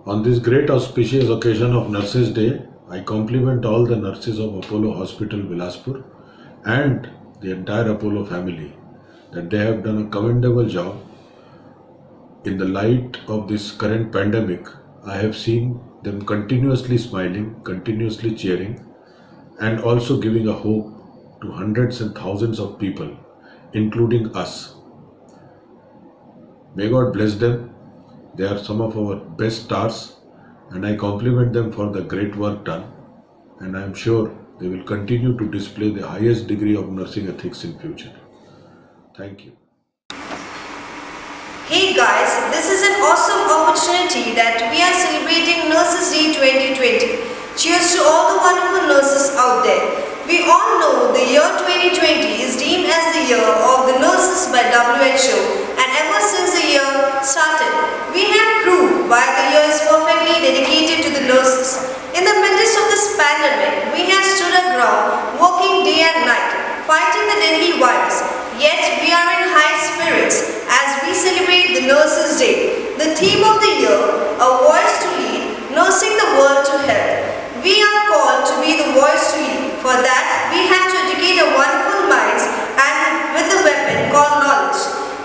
On this great auspicious occasion of Nurses Day, I compliment all the nurses of Apollo Hospital, Bilaspur and the entire Apollo family that they have done a commendable job. In the light of this current pandemic, I have seen them continuously smiling, continuously cheering, and also giving a hope to hundreds and thousands of people, including us. May God bless them. They are some of our best stars, and I compliment them for the great work done, and I am sure they will continue to display the highest degree of nursing ethics in future. Thank you. Hey guys, this is an awesome opportunity that we are celebrating Nurses Day 2020. Cheers to all the wonderful nurses out there. We all know the year 2020 is deemed as the year of the nurses by WHO, and ever since the year started, we have proved why the year is perfectly dedicated to the nurses. In the midst of this pandemic, we have stood our ground, working day and night, fighting the deadly virus. Yet we are in high spirits as we celebrate the Nurses Day. The theme of the year, a voice to lead, nursing the world to health. We are called to be the voice to lead. For that, we have to educate our wonderful minds and with a weapon called knowledge.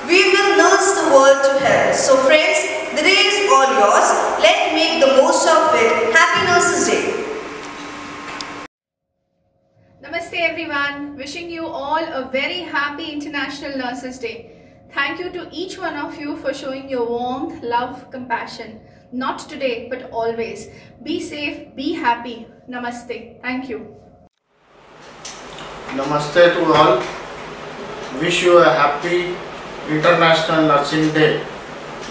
We will nurse the world to health. So friends, the day is all yours. Let's make the most of it. Happy Nurses Day. Namaste everyone. Wishing you all a very happy International Nurses Day. Thank you to each one of you for showing your warmth, love, compassion. Not today, but always. Be safe, be happy. Namaste. Thank you. Namaste to all. Wish you a happy International Nursing Day.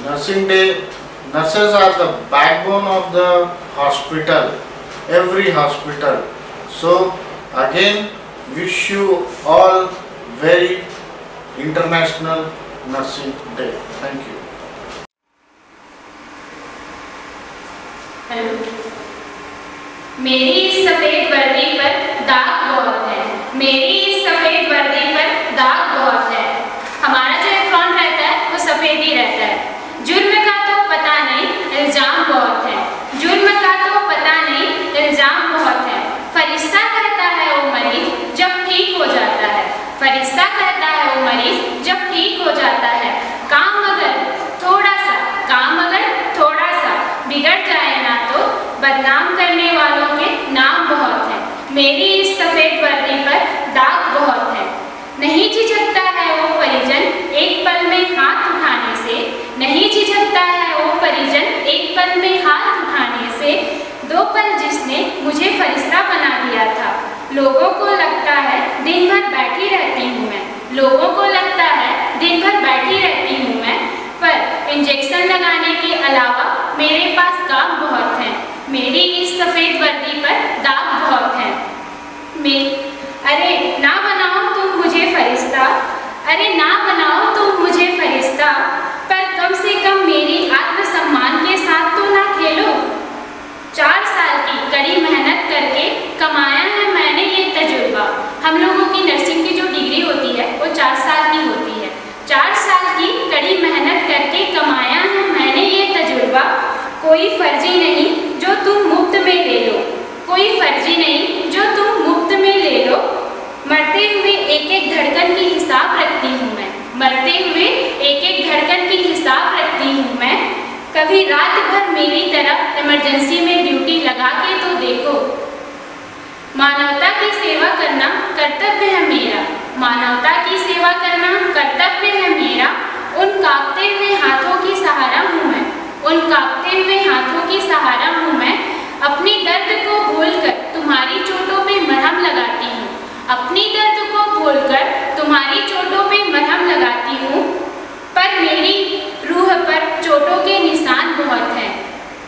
Nursing Day, nurses are the backbone of the hospital, every hospital. So again, wish you all very International Nursing Day. Thank you. Hello, मेरी इस सफेद वर्दी पर दाग बहुत है। मेरी इस सफेद वर्दी पर दाग बहुत है। हमारा जो फ्रंट रहता है वो सफेद ही रहता है। जुर्म का तो पता नहीं, इल्जाम बहुत है। जुर्म का तो पता नहीं, इल्जाम बहुत है। फरिश्ता कहता है वो मरीज जब ठीक हो जाता है। फरिश्ता कहता है वो मरीज जब ठीक हो जाता है। काम अगर थोड़ा सा बिगड़ जाए ना तो बदनाम करने वालों के नाम बहुत हैं। मेरी इस सफेद वर्दी पर दाग बहुत है। नहीं झिझकता है वो परिजन एक पल में हाथ उठाने से। नहीं झिझकता है वो परिजन एक पल में हाथ उठाने से। 2 पल जिसने मुझे फरिश्ता बना दिया था। लोगों को लगता है दिन भर बैठी रहती हूँ मैं। लोगों को लगता है दिन भर बैठी रहती हूँ मैं, पर इंजेक्शन लगाने के अलावा मेरे पास काम बहुत है। मेरी इस सफेद वर्दी पर दाग बहुत है। अरे ना बनाओ तुम मुझे फरिश्ता, अरे ना बनाओ तुम मुझे फरिश्ता, पर कम से कम मेरी आत्मसम्मान के साथ तो ना खेलो। 4 साल की कड़ी मेहनत करके कमाया है मैंने ये तजुर्बा। हम लोगों की नर्सिंग की जो डिग्री होती है वो 4 साल की होती है। 4 साल की कड़ी मेहनत करके कमाया है मैंने ये तजुर्बा। कोई फर्जी नहीं जो तुम मुफ्त में ले लो। कोई फर्जी नहीं जो तुम मुफ्त में ले लो। मरते हुए एक एक धड़कन की हिसाब रखती हूँ मैं। मरते हुए एक एक धड़कन की हिसाब रखती हूँ मैं। कभी रात भर मेरी तरह इमरजेंसी में ड्यूटी लगा के तो देखो। मानवता की सेवा करना कर्तव्य है मेरा। मानवता की सेवा करना कर्तव्य है मेरा। उन कांपते हुए हाथों की सहारा हूँ मैं। उन कांपते हुए हाथों की सहारा हूँ मैं। अपनी दर्द को भूलकर तुम्हारी चोटों पे मरहम लगाती हूँ। अपनी दर्द को भूलकर तुम्हारी चोटों पे मरहम लगाती हूँ, पर मेरी रूह पर चोटों के निशान बहुत हैं।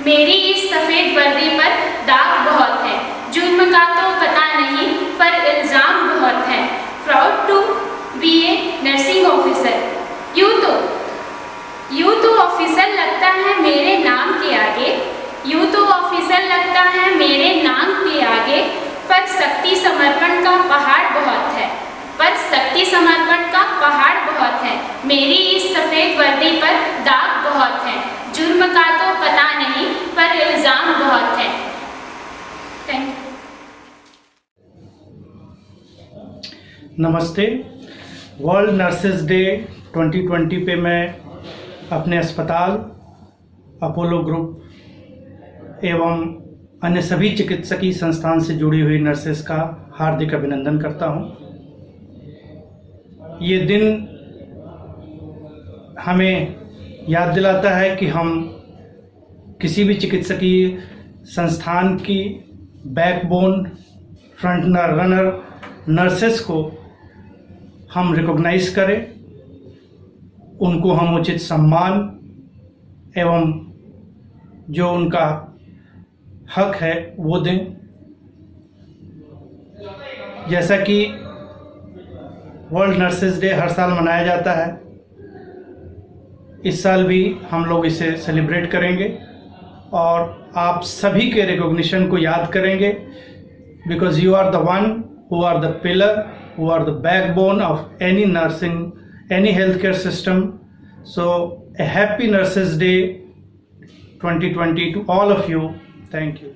मेरी इस सफ़ेद वर्दी पर दाग बहुत है। जुर्म का तो पता नहीं, पर इल्ज़ाम बहुत है। Proud to be a nursing officer. यूँ तो ऑफिसर लगता है मेरे नाम के आगे। यूँ तो ऑफिसर लगता है मेरे नाम के आगे, पर शक्ति समर्पण का पहाड़ बहुत है। पर शक्ति समर्पण का पहाड़ बहुत है। मेरी इस सफ़ेद वर्दी पर दाग बहुत है। जुर्म का तो पता नहीं, पर इल्ज़ाम बहुत हैं। Thank you. नमस्ते। वर्ल्ड नर्सेज डे 2020 पे मैं अपने अस्पताल, अपोलो ग्रुप एवं अन्य सभी चिकित्सकीय संस्थान से जुड़ी हुई नर्सेस का हार्दिक अभिनंदन करता हूं। ये दिन हमें याद दिलाता है कि हम किसी भी चिकित्सकीय संस्थान की बैकबोन, फ्रंट रनर नर्सेस को हम रिकॉग्नाइज करें, उनको हम उचित सम्मान एवं जो उनका हक है वो दें। जैसा कि वर्ल्ड नर्सेज डे हर साल मनाया जाता है, इस साल भी हम लोग इसे सेलिब्रेट करेंगे और आप सभी के रिकॉग्निशन को याद करेंगे, because you are the one who are the pillar, who are the backbone of any nursing, any healthcare system. So a happy Nurses Day 2020 to all of you. Thank you.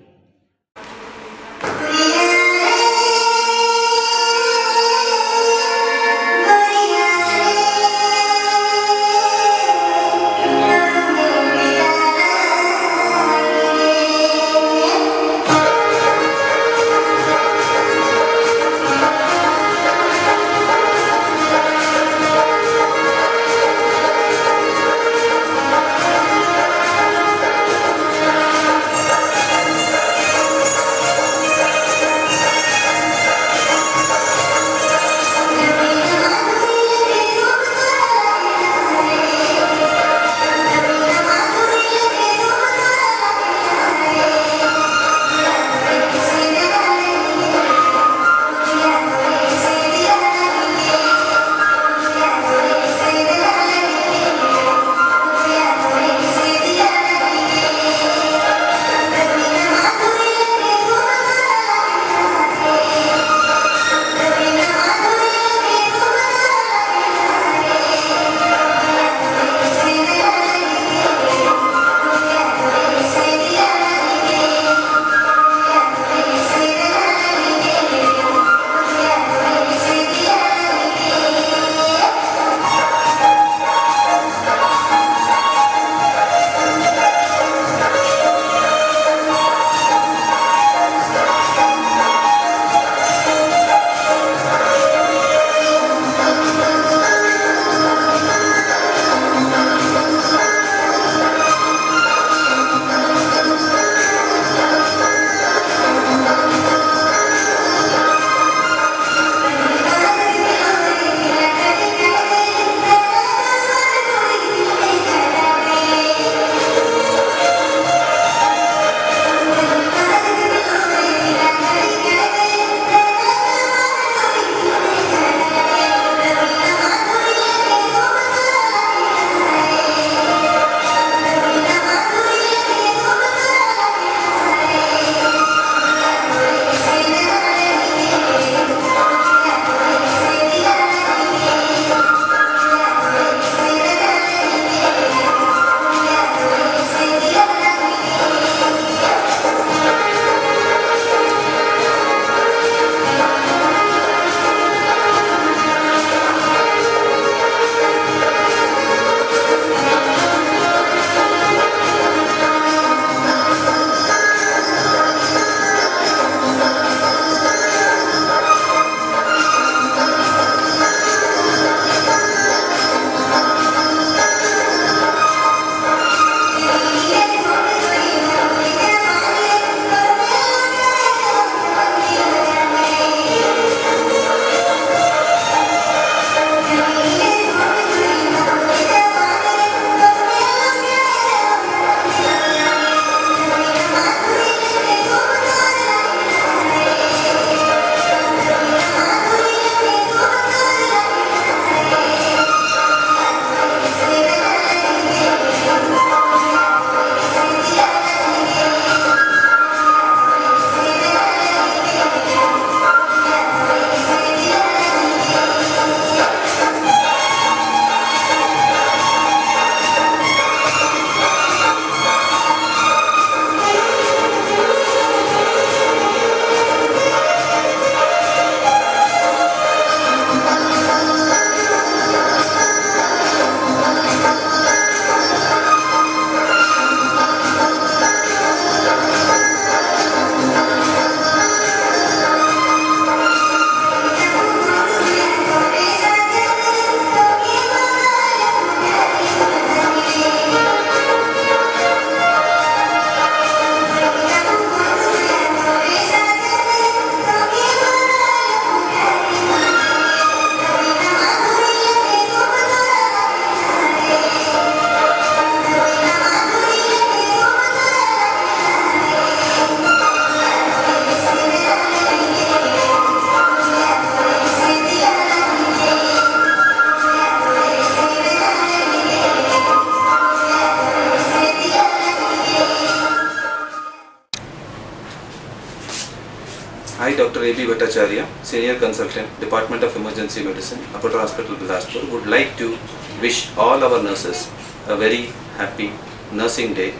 A.B. Bhattacharya, Senior Consultant, Department of Emergency Medicine, Apollo Hospital, Bilaspur, would like to wish all our nurses a very happy Nursing Day.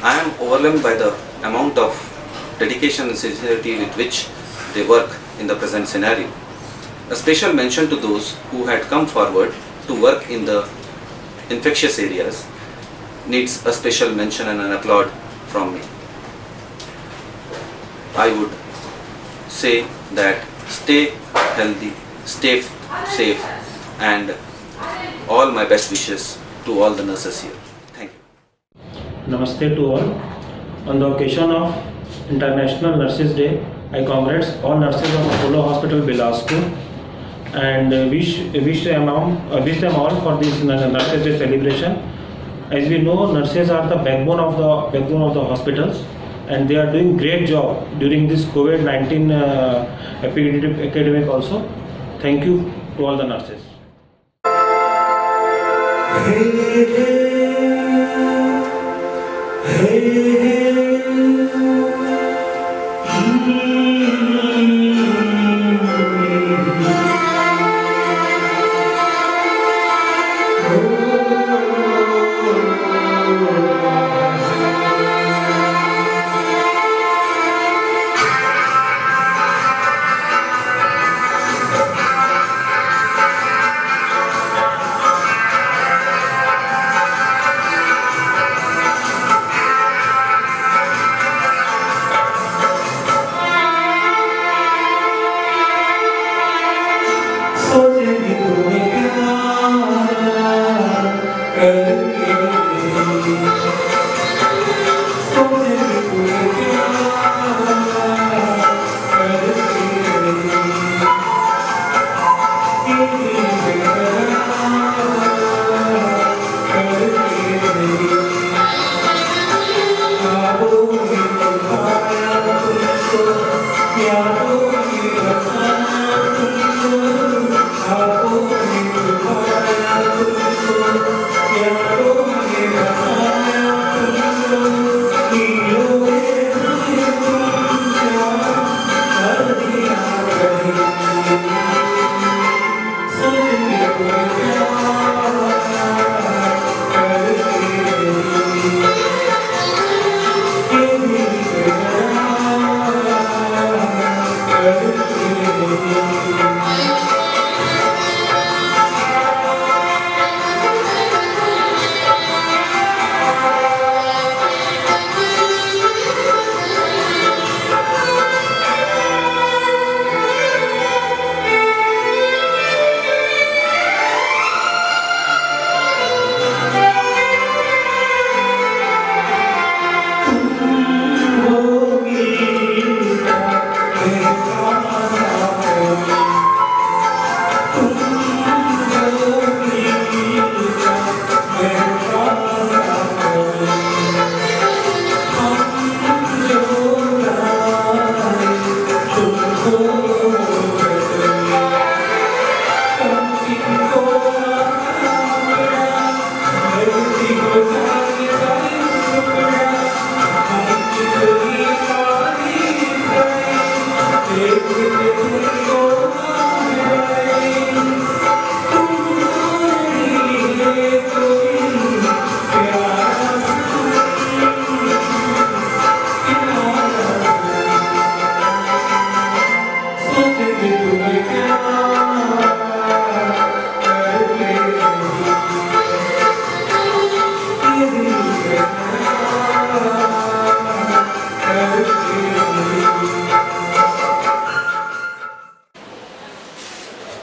I am overwhelmed by the amount of dedication and sincerity with which they work in the present scenario. A special mention to those who had come forward to work in the infectious areas needs a special mention and an applaud from me. I would say that stay healthy, stay safe, and all my best wishes to all the nurses here. Thank you. Namaste to all. On the occasion of International Nurses Day, I congratulate all nurses of Apollo Hospital, Bilaspur, and wish them all for this Nurses Day celebration. As we know, nurses are the backbone of the hospitals, and they are doing great job during this COVID-19 epidemic also. Thank you to all the nurses.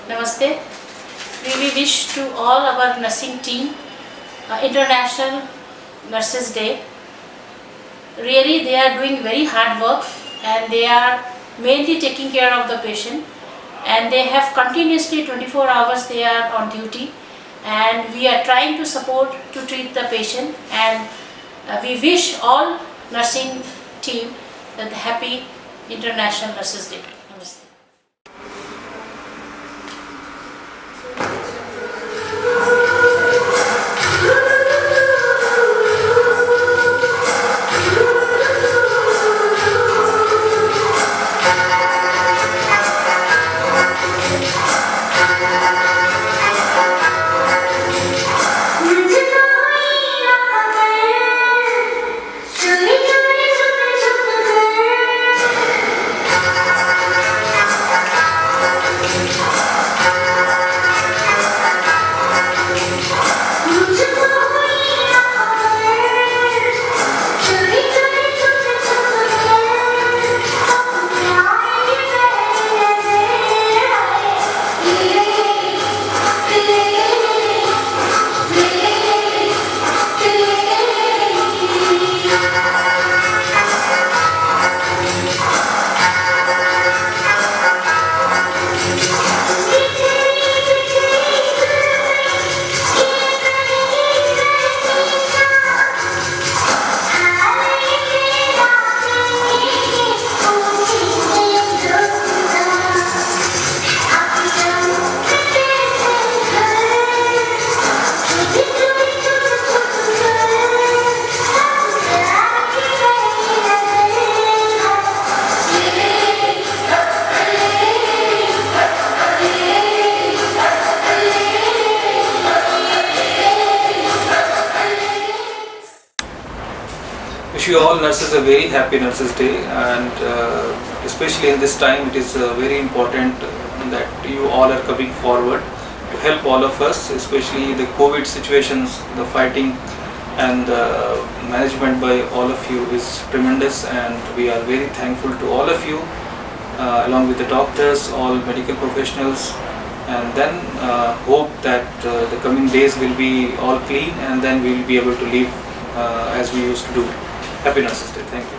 Namaste. We wish to all our nursing team International Nurses Day. Really, they are doing very hard work and they are mainly taking care of the patient, and they have continuously 24 hours they are on duty, and we are trying to support to treat the patient, and we wish all nursing team a happy International Nurses Day. Namaste. wish you all nurses a very happy Nurses Day, and especially in this time it is very important that you all are coming forward to help all of us, especially the COVID situations. The fighting and management by all of you is tremendous, and we are very thankful to all of you, along with the doctors, all medical professionals, and then hope that the coming days will be all clean, and then we will be able to live as we used to do. Happy Nurses Day. Thank you.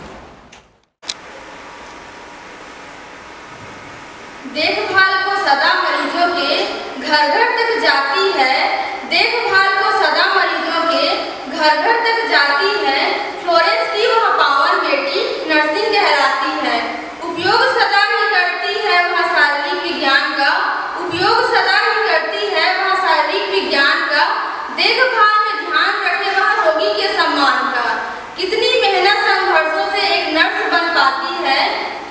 देखभाल को सदा मरीजों के घर घर तक जाती है, देखभाल को सदा मरीजों के घर घर तक जाती है, फ्लोरेंस की वह पावन बेटी नर्सिंग कहलाती है। उपयोग सदा ही करती है वह शारीरिक विज्ञान का, उपयोग सदा ही करती है वह शारीरिक विज्ञान का, देखभाल में ध्यान रखे वह रोगी के सम्मान का। कितनी मेहनत संघर्षों से एक नर्स बन पाती है,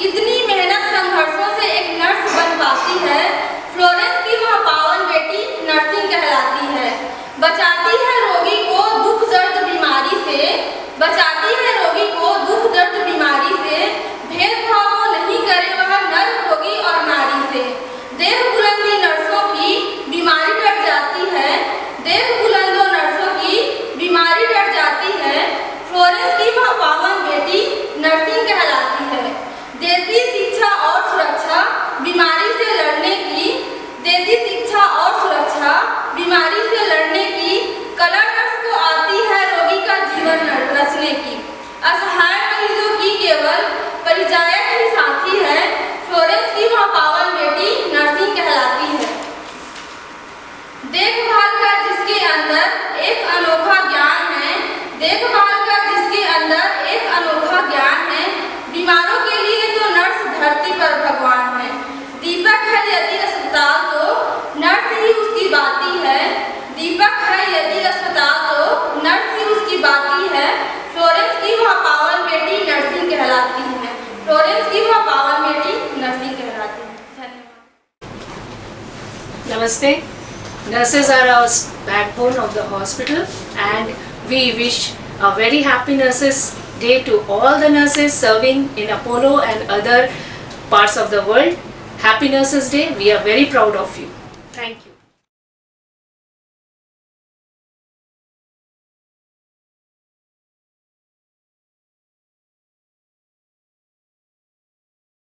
कितनी मेहनत संघर्षों से एक नर्स बन पाती है, फ्लोरेंस की वह पावन बेटी नर्सिंग कहलाती है। बचाती है रोगी को दुख दर्द बीमारी से, बचाती है रोगी को दुख दर्द बीमारी से, भेदभाव नहीं करे वह नर रोगी और नारी से। देह बुलंदी नर्सों की बीमारी डर जाती है, देह बुलंदों नर्सों की बीमारी डर जाती है, फ्लोरेंस की वह पावन बेटी नर्सिंग कहलाती है। देती शिक्षा और सुरक्षा बीमारी से लड़ने की, देती शिक्षा और सुरक्षा बीमारी से लड़ने की, कला नर्स को आती है रोगी का जीवन रचने की। असहाय मरीजों की केवल परिचायक ही साथी है, फ्लोरेंस की वह पावन बेटी नर्सिंग कहलाती है। देखभाल का जिसके अंदर एक अनोखा ज्ञान है, देखभाल का जिसके अंदर एक अनोखा ज्ञान है, बीमारों के लिए तो नर्स धरती पर भगवान है। दीपक है यदि अस्पताल तो नर्स ही उसकी बाती है, दीपक है यदि अस्पताल तो नर्स ही उसकी बाती है, फ्लोरेंस की वह पावन बेटी नर्सिंग कहलाती है, फ्लोरेंस की वह पावन बेटी नर्सिंग कहलाती है। धन्यवाद। Namaste. Nurses are our backbone of the hospital, and we wish a very happy Nurses Day to all the nurses serving in Apollo and other parts of the world. Happy Nurses Day. We are very proud of you. Thank you.